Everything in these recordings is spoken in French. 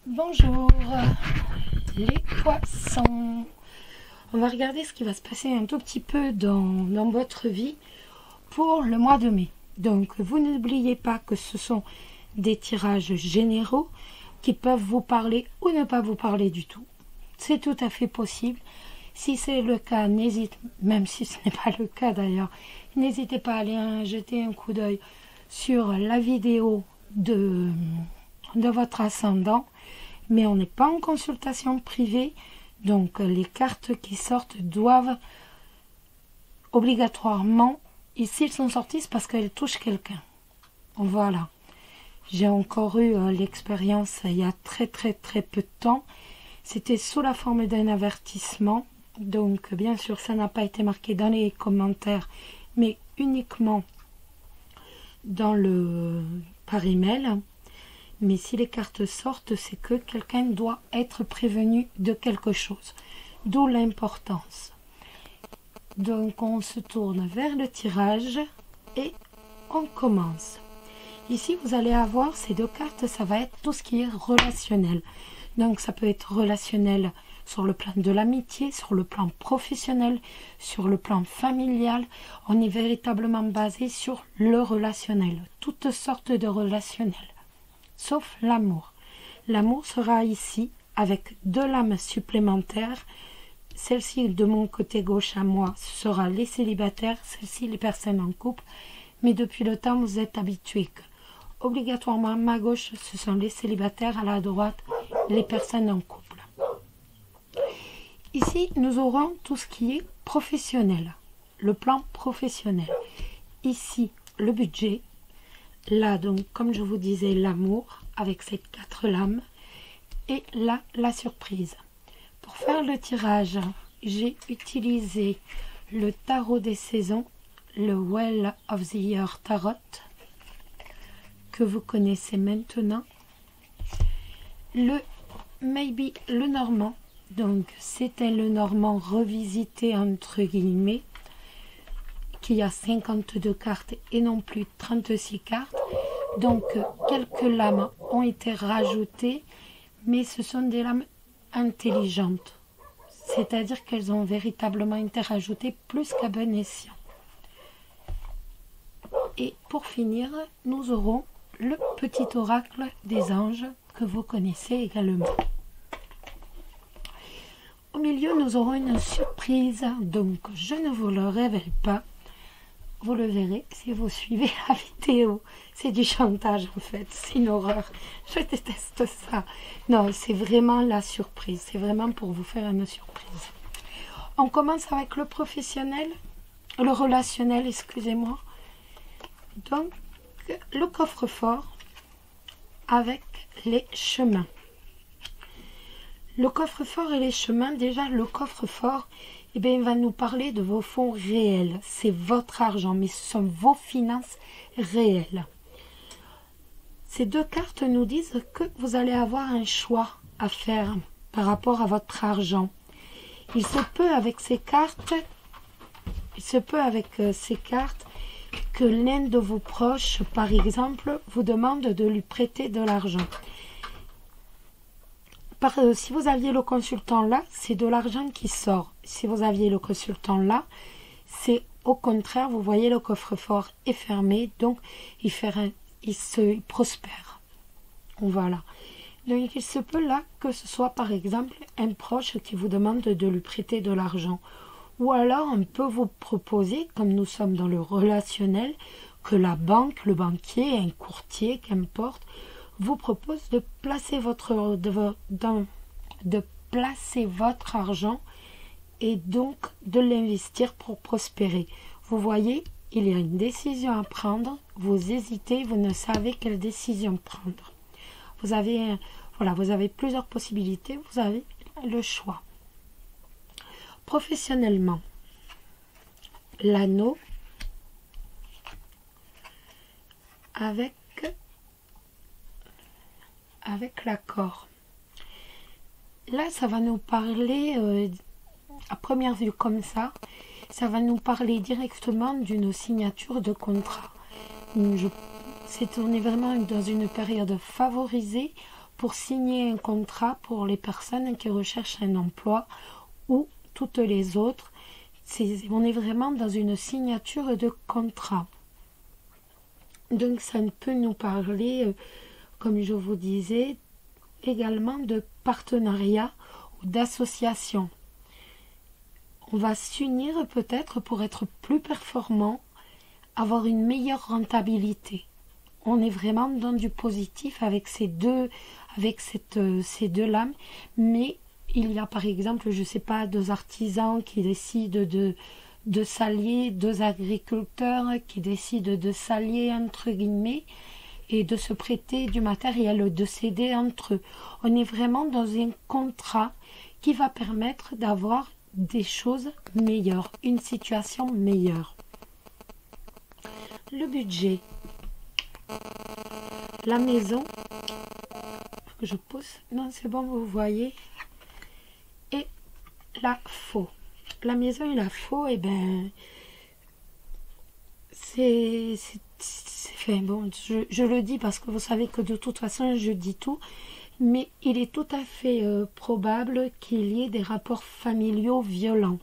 Bonjour les poissons. On va regarder ce qui va se passer un tout petit peu dans votre vie pour le mois de mai. Donc vous n'oubliez pas que ce sont des tirages généraux qui peuvent vous parler ou ne pas vous parler du tout. C'est tout à fait possible. Si c'est le cas, même si ce n'est pas le cas d'ailleurs, n'hésitez pas à aller jeter un coup d'œil sur la vidéo de votre ascendant. Mais on n'est pas en consultation privée, donc les cartes qui sortent doivent obligatoirement, et s'ils sont sortis, c'est parce qu'elles touchent quelqu'un. Voilà. J'ai encore eu l'expérience il y a très peu de temps. C'était sous la forme d'un avertissement. Donc bien sûr, ça n'a pas été marqué dans les commentaires, mais uniquement par email. Mais si les cartes sortent, c'est que quelqu'un doit être prévenu de quelque chose. D'où l'importance. Donc on se tourne vers le tirage et on commence. Ici, vous allez avoir ces deux cartes, ça va être tout ce qui est relationnel. Donc ça peut être relationnel sur le plan de l'amitié, sur le plan professionnel, sur le plan familial. On est véritablement basé sur le relationnel. Toutes sortes de relationnels. Sauf l'amour. L'amour sera ici avec deux lames supplémentaires. Celle-ci de mon côté gauche à moi sera les célibataires, celle-ci les personnes en couple. Mais depuis le temps, vous êtes habitués que obligatoirement à ma gauche, ce sont les célibataires, à la droite, les personnes en couple. Ici, nous aurons tout ce qui est professionnel, le plan professionnel. Ici, le budget. Là, donc, comme je vous disais, l'amour avec ces 4 lames. Et là, la surprise. Pour faire le tirage, j'ai utilisé le tarot des saisons, le Well of the Year Tarot, que vous connaissez maintenant. Le Maybe le Normand. Donc, c'était le Normand revisité entre guillemets, qui a 52 cartes et non plus 36 cartes. Donc, quelques lames ont été rajoutées, mais ce sont des lames intelligentes. C'est-à-dire qu'elles ont véritablement été rajoutées plus qu'à bon escient. Et pour finir, nous aurons le petit oracle des anges que vous connaissez également. Au milieu, nous aurons une surprise, donc je ne vous le révèle pas. Vous le verrez si vous suivez la vidéo. C'est du chantage en fait, c'est une horreur. Je déteste ça. Non, c'est vraiment la surprise. C'est vraiment pour vous faire une surprise. On commence avec le professionnel, le relationnel, excusez-moi. Donc, le coffre-fort avec les chemins. Le coffre-fort et les chemins, déjà le coffre-fort, eh bien, il va nous parler de vos fonds réels. C'est votre argent, mais ce sont vos finances réelles. Ces deux cartes nous disent que vous allez avoir un choix à faire par rapport à votre argent. Il se peut avec ces cartes, que l'un de vos proches, par exemple, vous demande de lui prêter de l'argent. Si vous aviez le consultant là, c'est de l'argent qui sort. Si vous aviez le consultant là, c'est au contraire, vous voyez, le coffre-fort est fermé, donc il prospère. Voilà. Donc il se peut là que ce soit par exemple un proche qui vous demande de lui prêter de l'argent. Ou alors on peut vous proposer, comme nous sommes dans le relationnel, que la banque, le banquier, un courtier, qu'importe, vous propose de placer votre argent et donc de l'investir pour prospérer. Vous voyez, il y a une décision à prendre, vous hésitez, vous ne savez quelle décision prendre. Vous avez plusieurs possibilités, vous avez le choix. Professionnellement, l'anneau avec l'accord. Là, ça va nous parler, à première vue comme ça va nous parler directement d'une signature de contrat. On est vraiment dans une période favorisée pour signer un contrat pour les personnes qui recherchent un emploi ou toutes les autres. On est vraiment dans une signature de contrat. Donc ça peut nous parler, comme je vous disais, également de partenariat ou d'association. On va s'unir peut-être pour être plus performant, avoir une meilleure rentabilité. On est vraiment dans du positif avec ces deux lames, mais il y a par exemple, je ne sais pas, deux artisans qui décident de s'allier, deux agriculteurs qui décident de s'allier entre guillemets et de se prêter du matériel, de s'aider entre eux. On est vraiment dans un contrat qui va permettre d'avoir des choses meilleures, une situation meilleure. Le budget. La maison, je pousse, non c'est bon, vous voyez, et la faux. La maison et la faux, et ben, enfin, bon, je le dis parce que vous savez que de toute façon je dis tout, mais il est tout à fait probable qu'il y ait des rapports familiaux violents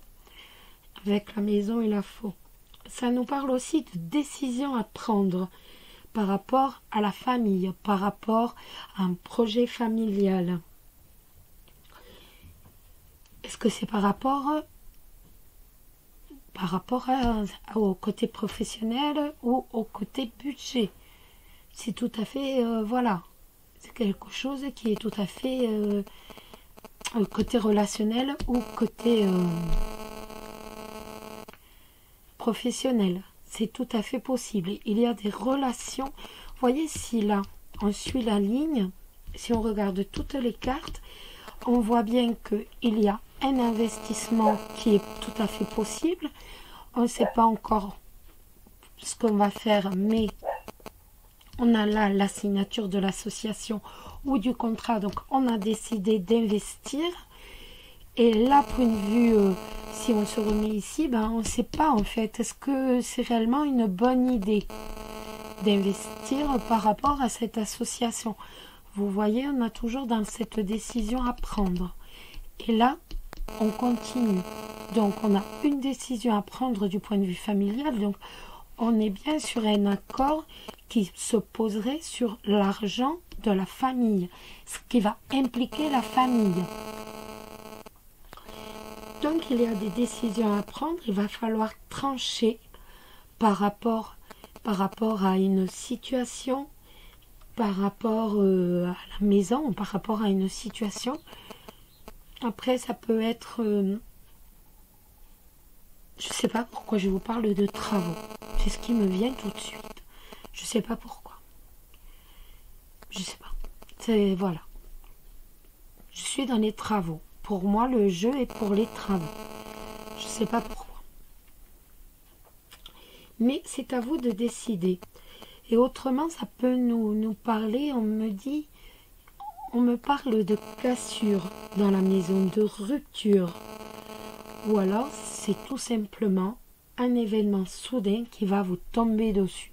avec la maison et la faux. Ça nous parle aussi de décisions à prendre par rapport à la famille, par rapport à un projet familial. Est-ce que c'est par rapport au côté professionnel ou au côté budget? C'est tout à fait, voilà, c'est quelque chose qui est tout à fait côté relationnel ou côté professionnel. C'est tout à fait possible. Il y a des relations. Vous voyez, si là, on suit la ligne, si on regarde toutes les cartes, on voit bien qu'il y a un investissement qui est tout à fait possible. On ne sait pas encore ce qu'on va faire, mais on a là la signature de l'association ou du contrat. Donc, on a décidé d'investir. Et là, point de vue, si on se remet ici, ben, on ne sait pas en fait. Est-ce que c'est réellement une bonne idée d'investir par rapport à cette association? Vous voyez, on a toujours dans cette décision à prendre. Et là, on continue. Donc, on a une décision à prendre du point de vue familial. Donc, on est bien sur un accord qui se poserait sur l'argent de la famille, ce qui va impliquer la famille. Donc, il y a des décisions à prendre. Il va falloir trancher par rapport à une situation, par rapport à la maison, par rapport à une situation. Après, ça peut être... je ne sais pas pourquoi je vous parle de travaux. C'est ce qui me vient tout de suite. Je ne sais pas pourquoi. Je ne sais pas. C'est... Voilà. Je suis dans les travaux. Pour moi, le jeu est pour les travaux. Je ne sais pas pourquoi. Mais c'est à vous de décider. Et autrement, ça peut nous parler, on me parle de cassure dans la maison, de rupture. Ou alors, c'est tout simplement un événement soudain qui va vous tomber dessus.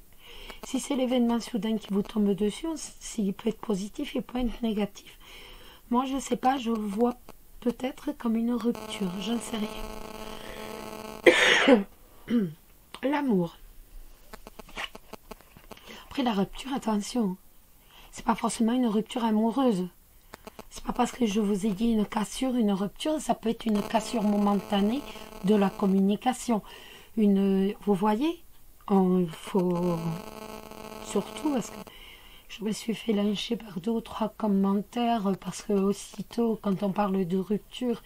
Si c'est l'événement soudain qui vous tombe dessus, il peut être positif, il peut être négatif. Moi, je ne sais pas, je vois peut-être comme une rupture, je ne sais rien. L'amour. Après la rupture, attention, c'est pas forcément une rupture amoureuse. C'est pas parce que je vous ai dit une cassure, une rupture, ça peut être une cassure momentanée de la communication. Vous voyez, il faut surtout parce que je me suis fait lyncher par 2 ou 3 commentaires parce que aussitôt, quand on parle de rupture,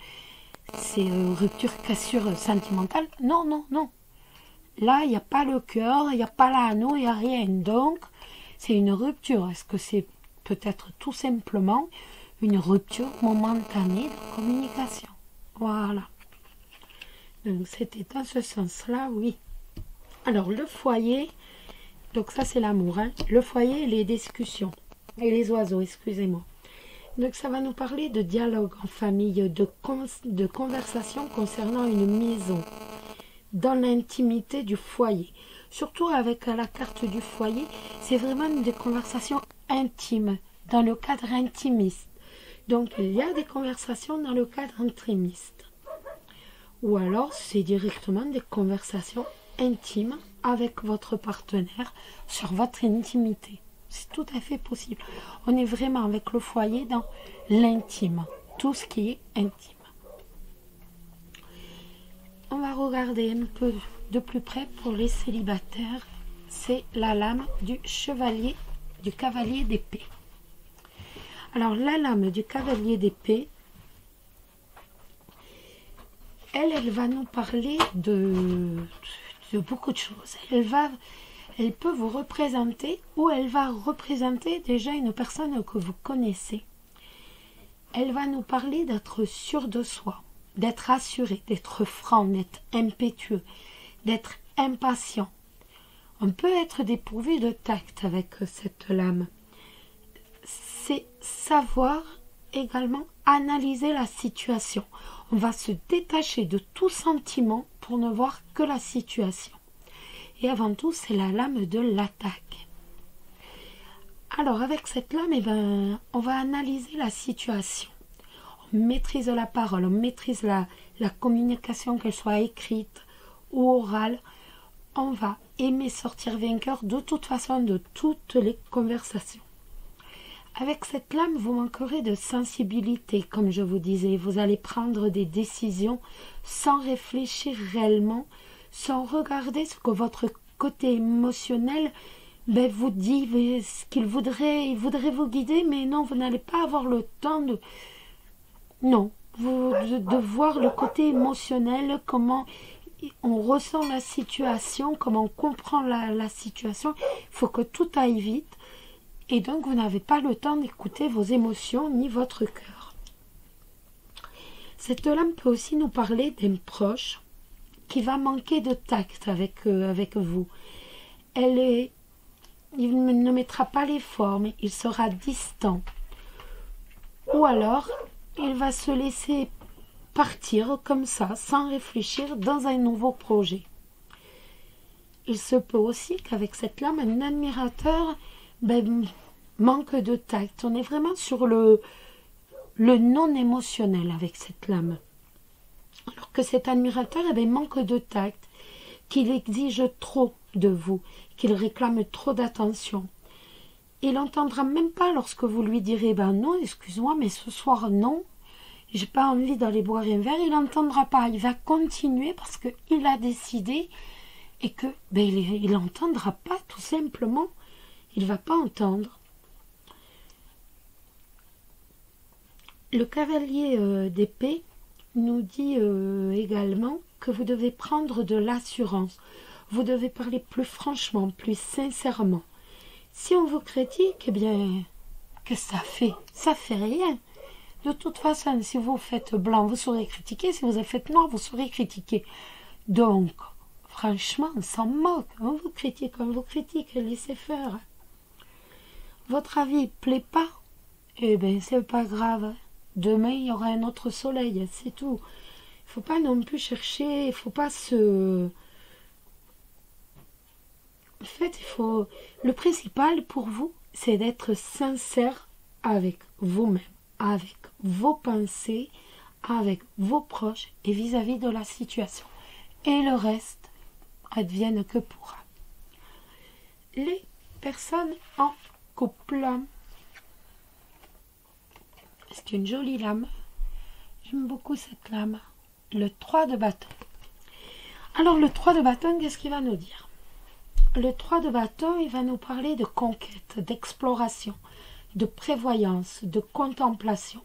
c'est rupture, cassure sentimentale. Non, non, non. Là, il n'y a pas le cœur, il n'y a pas l'anneau, il n'y a rien. Donc, c'est une rupture. Est-ce que c'est peut-être tout simplement une rupture momentanée de communication? Voilà. Donc, c'était dans ce sens-là, oui. Alors, le foyer, donc ça, c'est l'amour. Hein. Le foyer et les discussions. Et les oiseaux, excusez-moi. Donc, ça va nous parler de dialogue en famille, de conversation concernant une maison, dans l'intimité du foyer. Surtout avec la carte du foyer, c'est vraiment des conversations intimes, dans le cadre intimiste. Donc, il y a des conversations dans le cadre intimiste. Ou alors, c'est directement des conversations intimes avec votre partenaire sur votre intimité. C'est tout à fait possible. On est vraiment avec le foyer dans l'intime, tout ce qui est intime. On va regarder un peu de plus près pour les célibataires. C'est la lame du cavalier d'épée. Alors, la lame du cavalier d'épée, elle va nous parler de beaucoup de choses. Elle peut vous représenter ou elle va représenter déjà une personne que vous connaissez. Elle va nous parler d'être sûr de soi, d'être assuré, d'être franc, d'être impétueux, d'être impatient. On peut être dépourvu de tact avec cette lame. C'est savoir également analyser la situation. On va se détacher de tout sentiment pour ne voir que la situation. Et avant tout, c'est la lame de l'attaque. Alors, avec cette lame, on va analyser la situation. On maîtrise la parole, on maîtrise la communication, qu'elle soit écrite ou orale. On va aimer sortir vainqueur de toute façon de toutes les conversations. Avec cette lame, vous manquerez de sensibilité, comme je vous disais. Vous allez prendre des décisions sans réfléchir réellement, sans regarder ce que votre côté émotionnel vous dit, ce qu'il voudrait, il voudrait vous guider, mais non, vous n'allez pas avoir le temps de voir le côté émotionnel, comment on ressent la situation, comment on comprend la situation. Il faut que tout aille vite. Et donc, vous n'avez pas le temps d'écouter vos émotions ni votre cœur. Cette lame peut aussi nous parler d'un proche qui va manquer de tact avec vous. Il ne mettra pas l'effort, mais il sera distant. Ou alors, il va se laisser partir comme ça, sans réfléchir, dans un nouveau projet. Il se peut aussi qu'avec cette lame, un admirateur manque de tact. On est vraiment sur le non émotionnel avec cette lame. Alors que cet admirateur manque de tact, qu'il exige trop de vous, qu'il réclame trop d'attention. Il n'entendra même pas lorsque vous lui direz non, excuse-moi, mais ce soir non, j'ai pas envie d'aller boire un verre. Il n'entendra pas, il va continuer parce qu'il a décidé et que il n'entendra pas, tout simplement. Il ne va pas entendre. Le cavalier d'épée nous dit également que vous devez prendre de l'assurance. Vous devez parler plus franchement, plus sincèrement. Si on vous critique, qu'est-ce que ça fait? Ça fait rien. De toute façon, si vous faites blanc, vous serez critiqué. Si vous faites noir, vous serez critiqué. Donc, franchement, on s'en moque. On vous critique, laissez faire. Votre avis ne plaît pas? C'est pas grave. Demain, il y aura un autre soleil, c'est tout. Il ne faut pas non plus chercher, il ne faut pas se... En fait, le principal pour vous, c'est d'être sincère avec vous-même, avec vos pensées, avec vos proches et vis-à-vis de la situation. Et le reste, advienne que pourra. Les personnes en couple. C'est une jolie lame. J'aime beaucoup cette lame. Le 3 de bâton. Alors, le 3 de bâton, qu'est-ce qu'il va nous dire? Le 3 de bâton, il va nous parler de conquête, d'exploration, de prévoyance, de contemplation.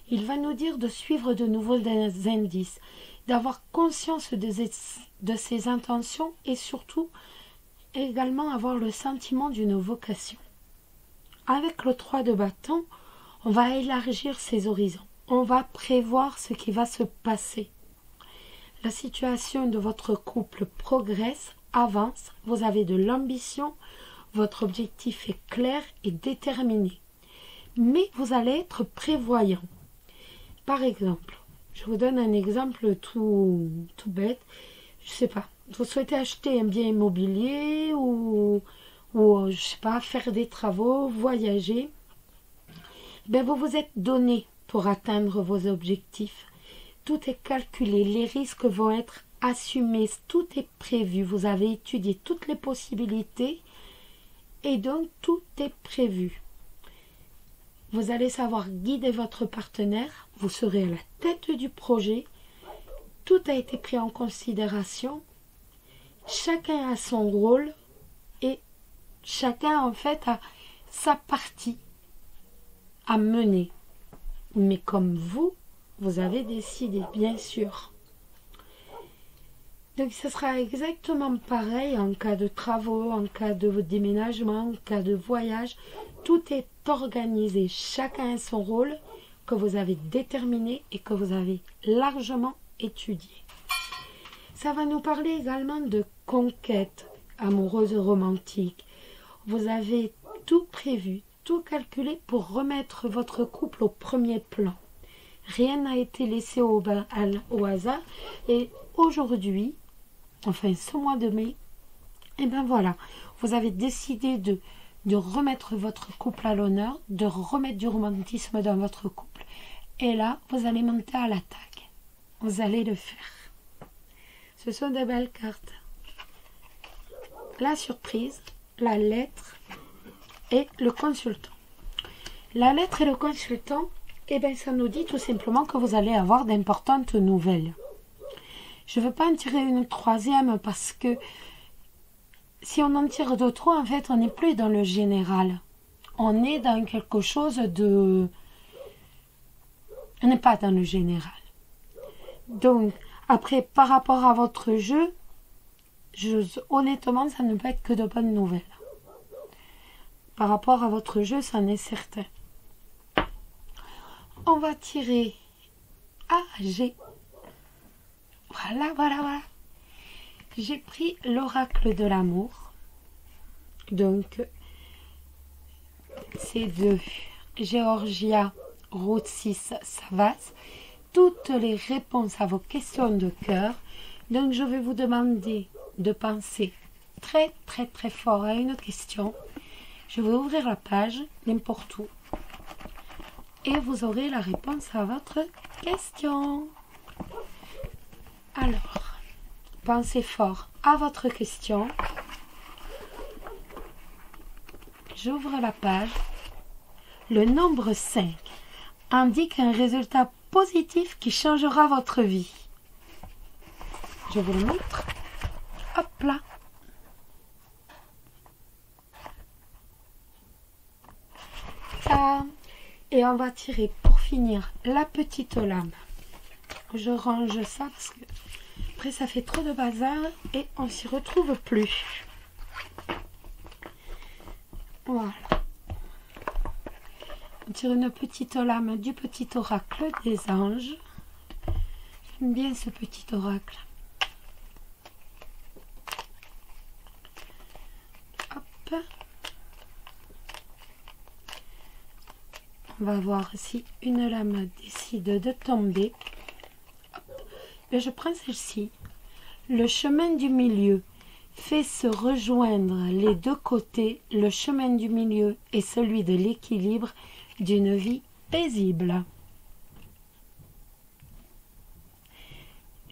Il va nous dire de suivre de nouveaux indices, d'avoir conscience de ses intentions et surtout également avoir le sentiment d'une vocation. Avec le 3 de bâton, on va élargir ses horizons. On va prévoir ce qui va se passer. La situation de votre couple progresse, avance, vous avez de l'ambition, votre objectif est clair et déterminé. Mais vous allez être prévoyant. Par exemple, je vous donne un exemple tout bête. Je ne sais pas, vous souhaitez acheter un bien immobilier ou je sais pas, faire des travaux, voyager. Ben, vous vous êtes donné pour atteindre vos objectifs. Tout est calculé, les risques vont être assumés, tout est prévu. Vous avez étudié toutes les possibilités et donc tout est prévu. Vous allez savoir guider votre partenaire, vous serez à la tête du projet. Tout a été pris en considération. Chacun a son rôle et chacun en fait a sa partie à mener. Mais comme vous avez décidé, bien sûr. Donc ce sera exactement pareil en cas de travaux, en cas de déménagement, en cas de voyage. Tout est organisé, chacun a son rôle que vous avez déterminé et que vous avez largement étudié. Ça va nous parler également de conquête amoureuse romantique. Vous avez tout prévu, tout calculé pour remettre votre couple au premier plan. Rien n'a été laissé au hasard. Et aujourd'hui, enfin ce mois de mai, et ben voilà, vous avez décidé de remettre votre couple à l'honneur, de remettre du romantisme dans votre couple. Et là, vous allez monter à l'attaque. Vous allez le faire. Ce sont de belles cartes. La surprise, la lettre et le consultant. La lettre et le consultant, eh bien, ça nous dit tout simplement que vous allez avoir d'importantes nouvelles. Je ne veux pas en tirer une troisième parce que si on en tire de trop, en fait, on n'est plus dans le général. On est dans quelque chose de... On n'est pas dans le général. Donc, après, par rapport à votre jeu, honnêtement, ça ne peut être que de bonnes nouvelles. Par rapport à votre jeu, ça en est certain. On va tirer Voilà. J'ai pris l'oracle de l'amour. Donc, c'est de Georgia Routsis Savas. Toutes les réponses à vos questions de cœur. Donc, je vais vous demander de penser très fort à une question. Je vais ouvrir la page, n'importe où. Et vous aurez la réponse à votre question. Alors, pensez fort à votre question. J'ouvre la page. Le nombre 5 indique un résultat positif qui changera votre vie. Je vous le montre. Hop là. Ça. Et on va tirer pour finir la petite lame. Je range ça parce que après ça fait trop de bazar et on s'y retrouve plus. Voilà. On tire une petite lame du petit oracle des anges. J'aime bien ce petit oracle. Hop. On va voir si une lame décide de tomber. Et je prends celle-ci. Le chemin du milieu fait se rejoindre les deux côtés. Le chemin du milieu est celui de l'équilibre d'une vie paisible.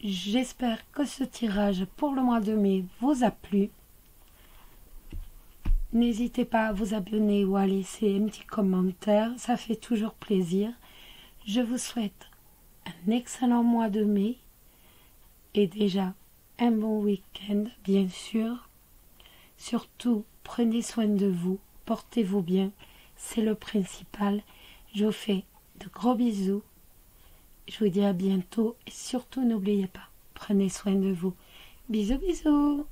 J'espère que ce tirage pour le mois de mai vous a plu. N'hésitez pas à vous abonner ou à laisser un petit commentaire, ça fait toujours plaisir. Je vous souhaite un excellent mois de mai et déjà un bon week-end, bien sûr. Surtout, prenez soin de vous, portez-vous bien, c'est le principal. Je vous fais de gros bisous. Je vous dis à bientôt et surtout n'oubliez pas, prenez soin de vous. Bisous, bisous.